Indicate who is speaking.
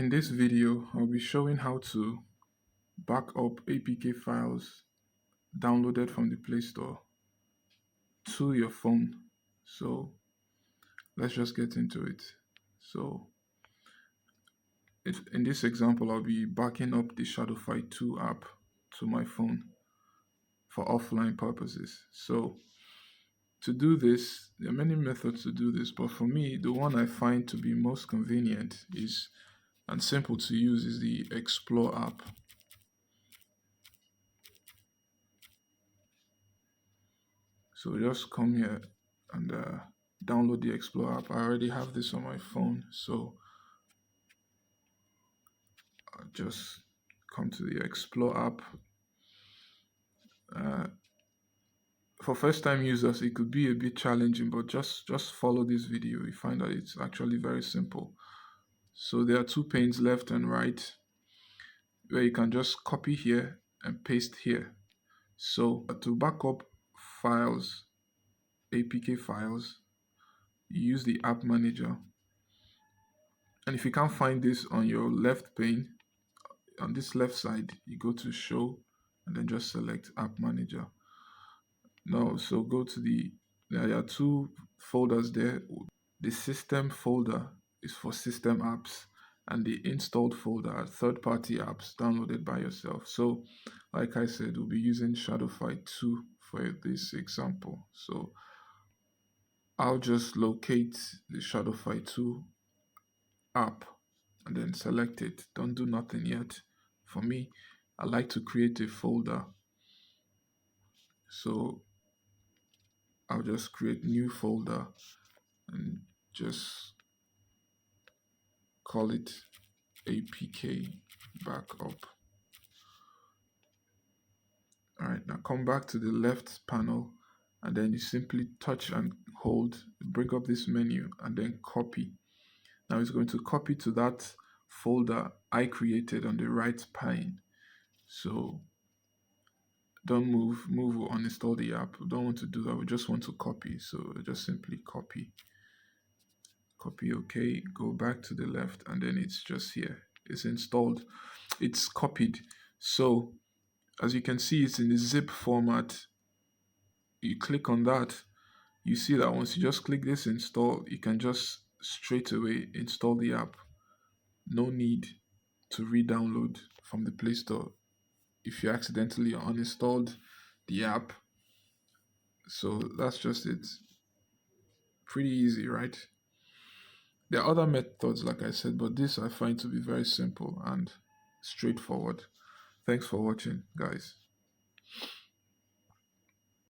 Speaker 1: In this video, I'll be showing how to back up APK files downloaded from the Play Store to your phone. So let's just get into it. So in this example, I'll be backing up the Shadow Fight 2 app to my phone for offline purposes. So to do this, there are many methods to do this, but for me, the one I find to be most convenient is and simple to use is the X-plore app. So just come here and download the X-plore app. I already have this on my phone, so I'll just come to the X-plore app. For first-time users, it could be a bit challenging, but just follow this video. You find that it's actually very simple. So there are two panes, left and right, where you can just copy here and paste here. So to back up files, APK files, you use the app manager. And if you can't find this on your left pane, on this left side, you go to show and then just select app manager. Now, so go to there are two folders there. The system folder is for system apps, and the installed folder are third-party apps downloaded by yourself. So like I said, we'll be using Shadow Fight 2 for this example. So I'll just locate the Shadow Fight 2 app and then select it. Don't do nothing yet. For me, I like to create a folder. So I'll just create new folder and just call it APK backup. All right, now come back to the left panel and then you simply touch and hold, bring up this menu and then copy. Now it's going to copy to that folder I created on the right pane. So don't move or uninstall the app. We don't want to do that. We just want to copy. So just simply copy. Copy, okay. Go back to the left and then it's just here. It's installed. It's copied. So as you can see, it's in the zip format. You click on that. You see that once you just click this install, you can just straight away install the app. No need to re-download from the Play Store if you accidentally uninstalled the app. So that's just it. Pretty easy, right? There are other methods, like I said, but this I find to be very simple and straightforward. Thanks for watching, guys.